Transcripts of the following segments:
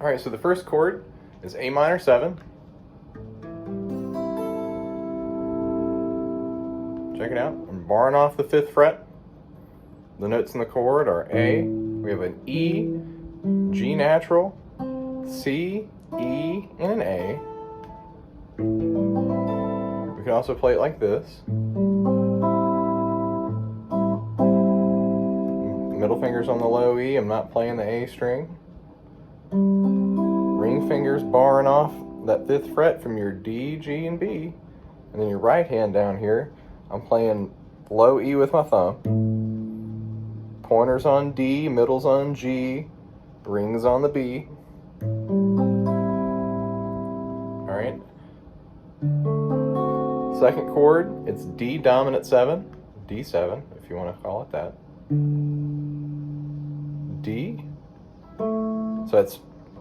Alright, so the first chord is A minor 7. Check it out. I'm barring off the 5th fret. The notes in the chord are A, we have an E, G natural, C, E, and an A. We can also play it like this. Middle finger's on the low E, I'm not playing the A string. Ring fingers barring off that 5th fret from your D, G, and B. And then your right hand down here, I'm playing low E with my thumb. Pointers on D, middle's on G, rings on the B. Alright. Second chord, it's D dominant 7, D7, if you want to call it that. D. So that's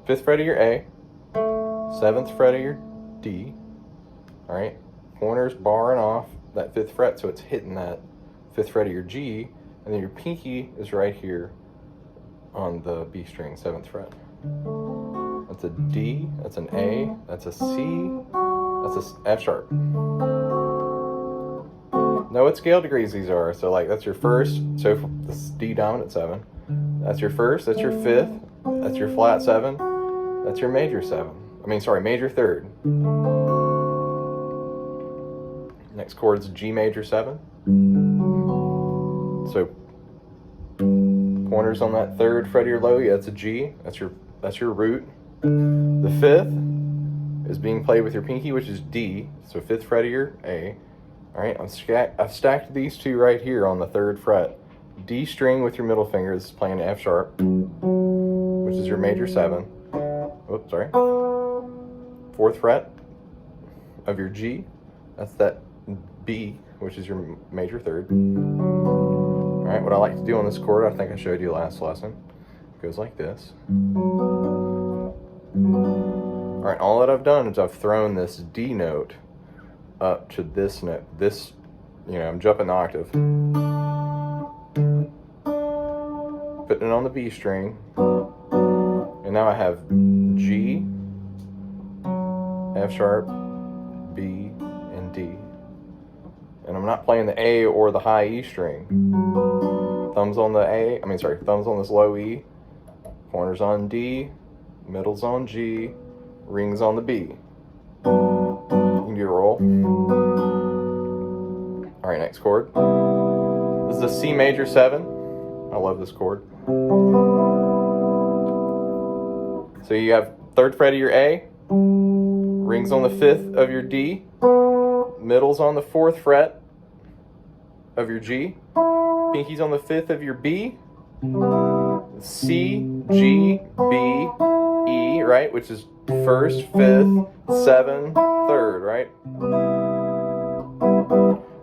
5th fret of your A, 7th fret of your D. Alright. Pointers barring off that 5th fret, so it's hitting that 5th fret of your G, and then your pinky is right here on the B string, 7th fret. That's a D, that's an A, that's a C, that's a F sharp. Know what scale degrees these are, so like that's your first, so this is D dominant 7. That's your first, that's your 5th, that's your flat 7, that's your major 7. Major 3rd. Next chord's G major 7. So pointers on that 3rd fret of your low E, that's a G, that's your root. The 5th is being played with your pinky, which is D, so 5th fret of your A. Alright, I've stacked these two right here on the 3rd fret. D string with your middle finger, this is playing F sharp, which is your major 7. Oops, sorry. 4th fret of your G, that's that B, which is your major 3rd. Alright, what I like to do on this chord, I think I showed you last lesson, it goes like this. Alright, all that I've done is I've thrown this D note up to this note. This, I'm jumping the octave. Putting it on the B string. And now I have G, F sharp, B, and D. And I'm not playing the A or the high E string. Thumbs on the thumbs on this low E, pointers on D, middle's on G, rings on the B. You can do a roll. Alright, next chord. This is a C major 7. I love this chord. So you have 3rd fret of your A, rings on the 5th of your D, middle's on the 4th fret of your G, pinky's on the 5th of your B, C, G, B, E, right, which is 1st, 5th, 7, 3rd, right?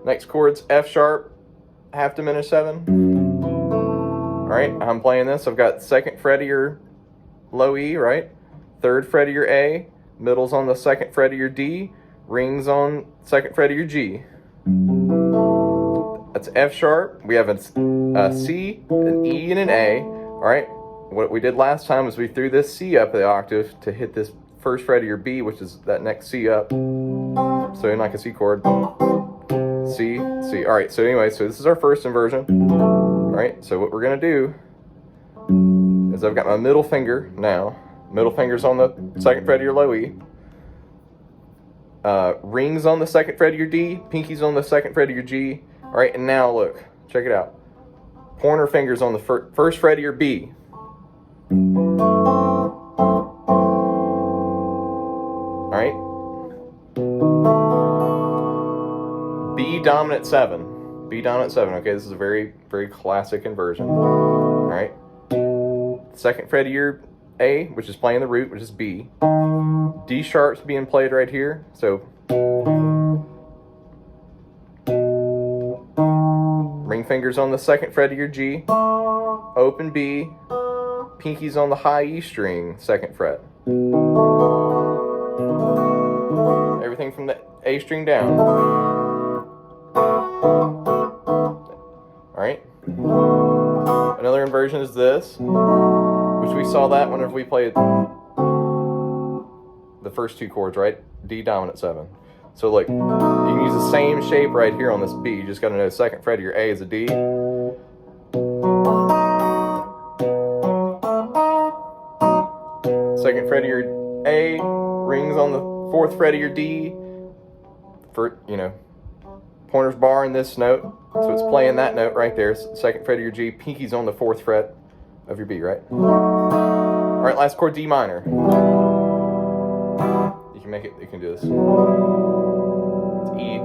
Next chord's F sharp, half diminished 7. Alright, I'm playing this. I've got 2nd fret of your low E, right? 3rd fret of your A, middle's on the 2nd fret of your D, rings on 2nd fret of your G. That's F sharp. We have a C, an E, and an A. Alright, what we did last time was we threw this C up the octave to hit this 1st fret of your B, which is that next C up. So in like a C chord. C, C. Alright, so anyway, so this is our first inversion. Alright, so what we're going to do is I've got my middle finger now. Middle finger's on the 2nd fret of your low E. Rings on the 2nd fret of your D. Pinky's on the 2nd fret of your G. Alright, and now look. Check it out. Pointer finger's on the 1st fret of your B. Alright. B dominant 7. B dominant 7. Okay, this is a very, very classic inversion. Alright. 2nd fret of your A, which is playing the root, which is B. D sharp's being played right here. So ring finger's on the 2nd fret of your G, open B, pinky's on the high E string, 2nd fret. Everything from the A string down. Alright? Another inversion is this, which we saw that whenever we played the first 2 chords, right? D dominant 7. So look, you can use the same shape right here on this B. You just got to know 2nd fret of your A is a D. 2nd fret of your A, rings on the 4th fret of your D. For, you know, pointer's bar in this note, so it's playing that note right there. 2nd fret of your G, pinky's on the 4th fret of your B, right? All right, last chord, D minor. You can make it. You can do this. It's E,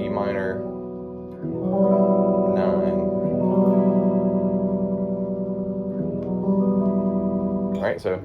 E minor, 9. All right, so.